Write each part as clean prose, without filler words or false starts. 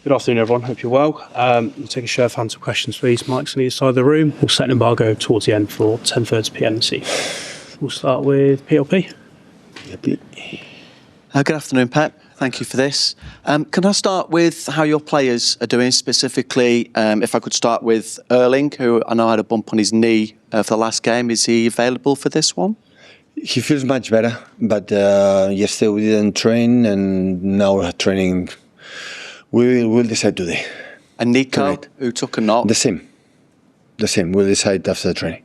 Good afternoon, everyone. Hope you're well. We'll take a show of hands for questions, please. Mike's on either side of the room. We'll set an embargo towards the end for 10:30 p.m. this evening. We'll start with PLP. Good afternoon, Pep. Thank you for this. Can I start with how your players are doing? Specifically, if I could start with Erling, who I know had a bump on his knee for the last game. Is he available for this one? He feels much better, but yesterday we didn't train, and now we're training. We'll decide today. And Nico, who took a knock? The same. We'll decide after the training.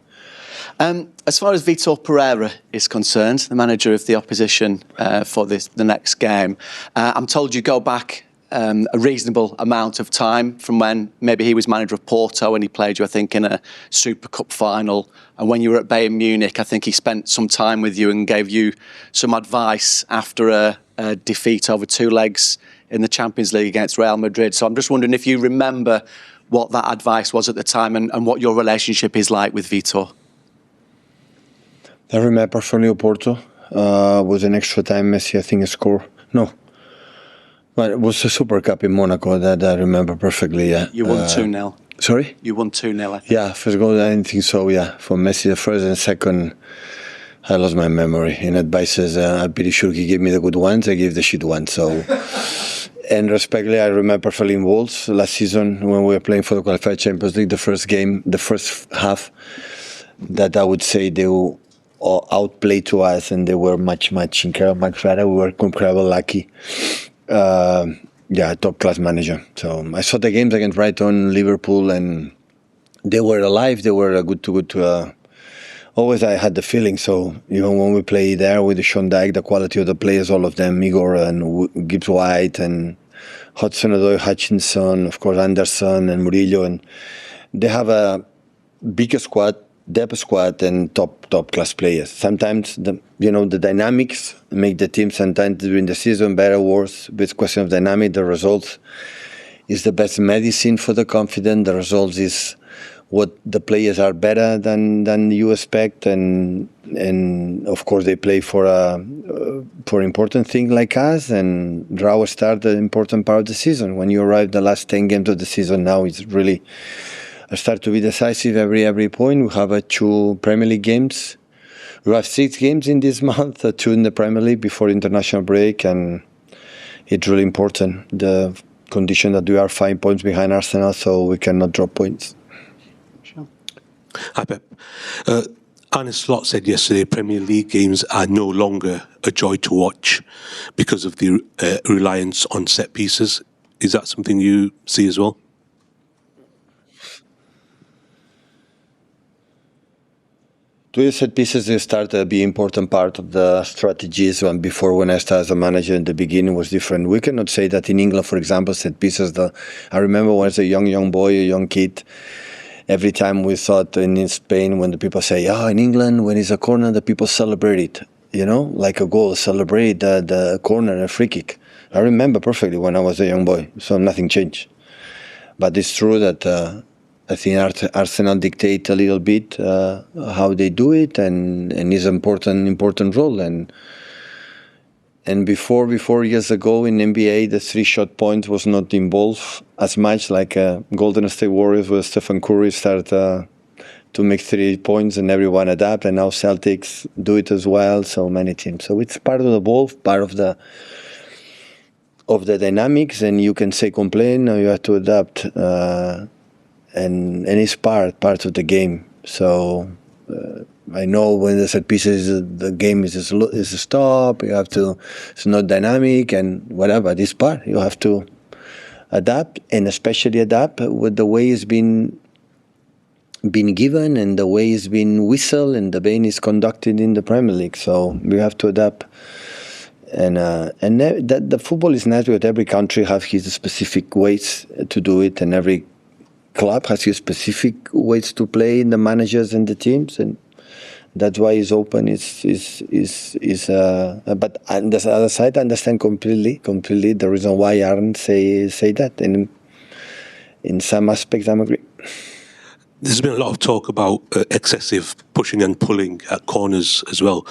As far as Vitor Pereira is concerned, the manager of the opposition for the next game, I'm told you go back a reasonable amount of time from when maybe he was manager of Porto and he played you, I think, in a Super Cup final. And when you were at Bayern Munich, I think he spent some time with you and gave you some advice after a defeat over two legs in the Champions League against Real Madrid. So I'm just wondering if you remember what that advice was at the time and what your relationship is like with Vitor. I remember perfectly Porto. Was an extra time Messi, I think, scored. No. But it was a Super Cup in Monaco that I remember perfectly, yeah. You won 2-0. Sorry? You won 2-0, I think. Yeah, first goal, I didn't think so, yeah. For Messi, the first and second, I lost my memory. In advices, I'm pretty sure he gave me the good ones, I gave the shit ones, so... And respectfully, I remember perfectly in Wolves last season when we were playing for the Qualified Champions League, the first half, that I would say they were outplayed to us and they were much better. We were incredibly lucky. Top class manager. So I saw the games against Brighton, Liverpool, and they were alive. They were good to always I had the feeling. So even when we play there with the Sean Dyche, the quality of the players, all of them, Igor and Gibbs-White and Hudson-Odoi, Hutchinson, of course Anderson and Murillo, and they have a bigger squad, depth squad, and top class players. Sometimes the dynamics make the team sometimes during the season better or worse. But it's a question of dynamic. The results is the best medicine for the confidence. The results is what the players are better than you expect, and of course they play for important thing like us, and draw start the important part of the season. When you arrive the last 10 games of the season, now it's really start to be decisive every point. We have 2 Premier League games. We have 6 games in this month, 2 in the Premier League before international break, and it's really important. The condition that we are 5 points behind Arsenal, so we cannot drop points. Hi, Pep. Arne Slot said yesterday Premier League games are no longer a joy to watch because of the reliance on set pieces. Is that something you see as well? The set pieces they start to be important part of the strategies. Before, when I started as a manager in the beginning, was different. We cannot say that in England, for example, set pieces. I remember when I was a young boy, a young kid. Every time we thought in Spain, when the people say, in England, when it's a corner, the people celebrate it, like a goal, celebrate the corner, a free kick. I remember perfectly when I was a young boy, so nothing changed. But it's true that I think Arsenal dictate a little bit how they do it, and it's an important role. And before years ago in NBA, the 3-shot point was not involved as much, like Golden State Warriors, where Stephen Curry started to make 3 points and everyone adapt, and now Celtics do it as well. So many teams. So it's part of the ball, part of the dynamics, and you can say complain, or you have to adapt, and it's part of the game. So. I know when the set pieces, the game is a stop. You have to. It's not dynamic and whatever. This part you have to adapt, and especially adapt with the way it's been given and the way it's been whistled and the way it's conducted in the Premier League. So we have to adapt. And that the football is natural. Every country has his specific ways to do it, and every club has his specific ways to play in the managers and the teams, and that's why it's open. But on the other side, I understand completely the reason why Arne say that, and in some aspects, I'm agree. There's been a lot of talk about excessive pushing and pulling at corners as well.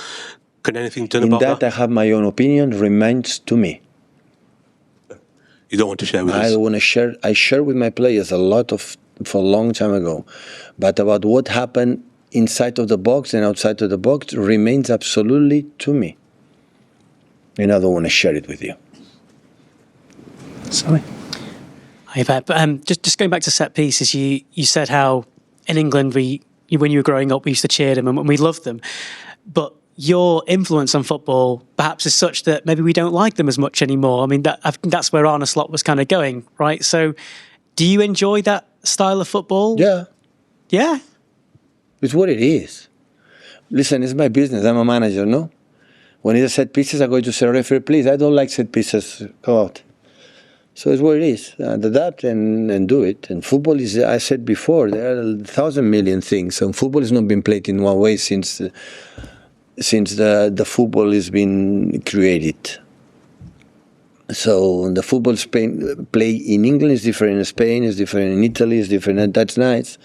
Can anything done about that? In that, I have my own opinion. Remains to me. You don't want to share with I us? don't want to share. I share with my players for a long time ago, but about what happened inside of the box and outside of the box remains absolutely to me, and I don't want to share it with you. Sorry. Hi, Pep. Just going back to set pieces, you said how in England when you were growing up we used to cheer them and we loved them, but your influence on football perhaps is such that maybe we don't like them as much anymore. I mean, I think that's where Arne Slot was kind of going, right? So, do you enjoy that style of football? Yeah, Yeah. it's what it is. Listen, it's my business. I'm a manager, no? When it's a set pieces, I go to say, referee, please, I don't like set pieces. Go out. So it's what it is. Adapt and do it. And football is, I said before, there are 1,000 million things. And football has not been played in one way since the football has been created. So the football play in England is different in Spain, is different in Italy, is different, and that's nice.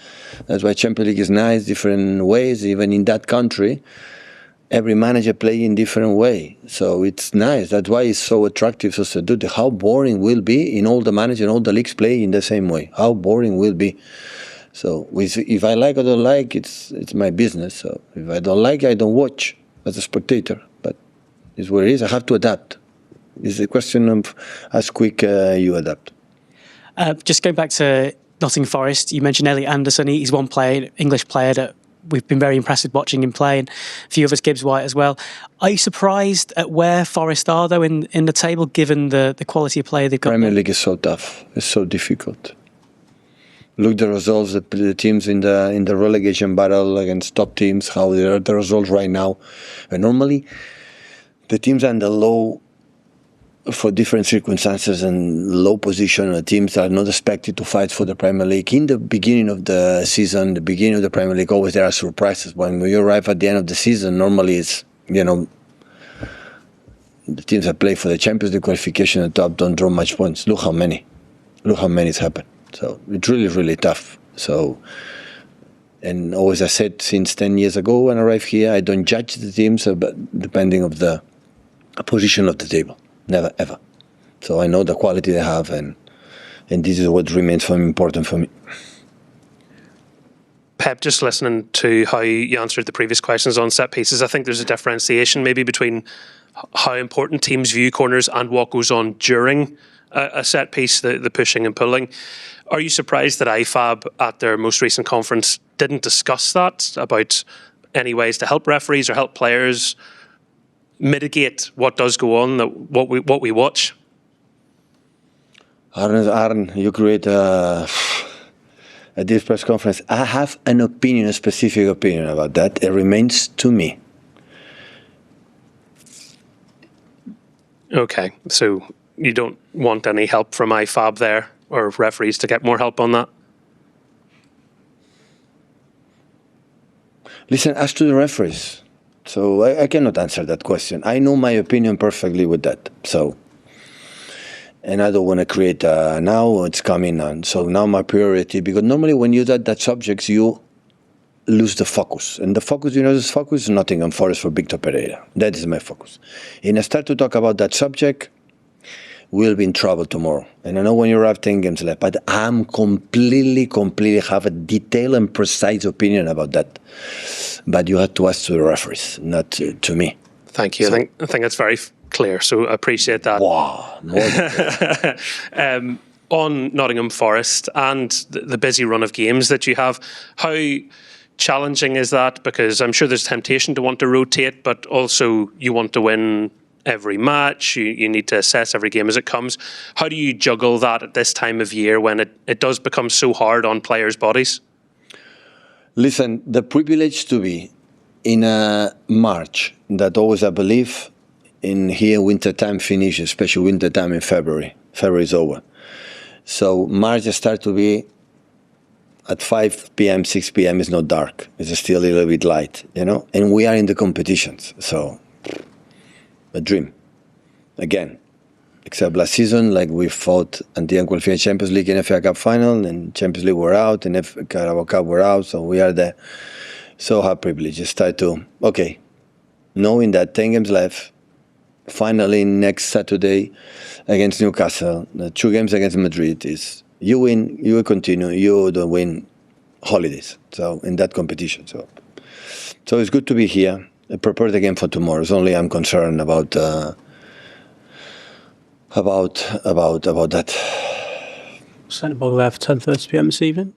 That's why Champions League is nice, different ways, even in that country. Every manager play in different way. So it's nice. That's why it's so attractive to do. How boring will be in all the managers and all the leagues play in the same way. How boring will be. So if I like or don't like, it's my business. So if I don't like, I don't watch as a spectator. But it's what it is. I have to adapt. It's a question of how quick you adapt. Just going back to Nottingham Forest, you mentioned Elliot Anderson. He's one player, English player that we've been very impressed with watching him play, and a few others, Gibbs-White as well. Are you surprised at where Forest are, though, in the table, given the quality of player they've got? Premier League is so tough. It's so difficult. Look the results, the teams in the relegation battle against top teams, how they are the results right now. And normally, the teams under low, for different circumstances and low position, teams are not expected to fight for the Premier League. In the beginning of the season, the beginning of the Premier League, always there are surprises. When you arrive at the end of the season, normally it's, the teams that play for the Champions League qualification at the top don't draw much points. Look how many it's happened. So it's really, really tough. So, and always I said since 10 years ago when I arrived here, I don't judge the teams but depending of the position of the table. Never, ever. So I know the quality they have, and this is what remains important for me. Pep, just listening to how you answered the previous questions on set pieces, I think there's a differentiation maybe between how important teams view corners and what goes on during a set piece, the pushing and pulling. Are you surprised that IFAB at their most recent conference didn't discuss that, about any ways to help referees or help players mitigate what does go on, what we watch? Arne, you create at this press conference. I have an opinion, a specific opinion about that. It remains to me. Okay, so you don't want any help from IFAB there, or referees to get more help on that? Listen, as to the referees, so I cannot answer that question. I know my opinion perfectly with that. So, and I don't want to create now it's coming on. So now my priority, because normally when you do that subjects, you lose the focus. And the focus, this focus is Nottingham Forest for Vitor Pereira. That is my focus. And I start to talk about that subject, we'll be in trouble tomorrow. And I know when you have 10 games left, but I'm completely have a detailed and precise opinion about that. But you have to ask to the referees, not to me. Thank you. So, I think that's very clear, so I appreciate that. Wow. On Nottingham Forest and the busy run of games that you have, how challenging is that? Because I'm sure there's temptation to want to rotate, but also you want to win every match. You need to assess every game as it comes. How do you juggle that at this time of year when it does become so hard on players' bodies? Listen, the privilege to be in a March that always I believe in here winter time finishes, especially winter time in February. February is over. So March start to be at 5 p.m., 6 p.m. is not dark. It's still a little bit light, and we are in the competitions. So a dream. Again, except last season, like we fought and didn't qualify Champions League and FA Cup final, and Champions League were out, and FA Cup were out, so we are there. So how privileged. Just try to, knowing that 10 games left, finally next Saturday against Newcastle, the 2 games against Madrid is you win, you will continue, you don't win, holidays. So in that competition, so it's good to be here. I prepare the game for tomorrow. It's only I'm concerned about that. Centre ball there for 10:30 p.m. this evening.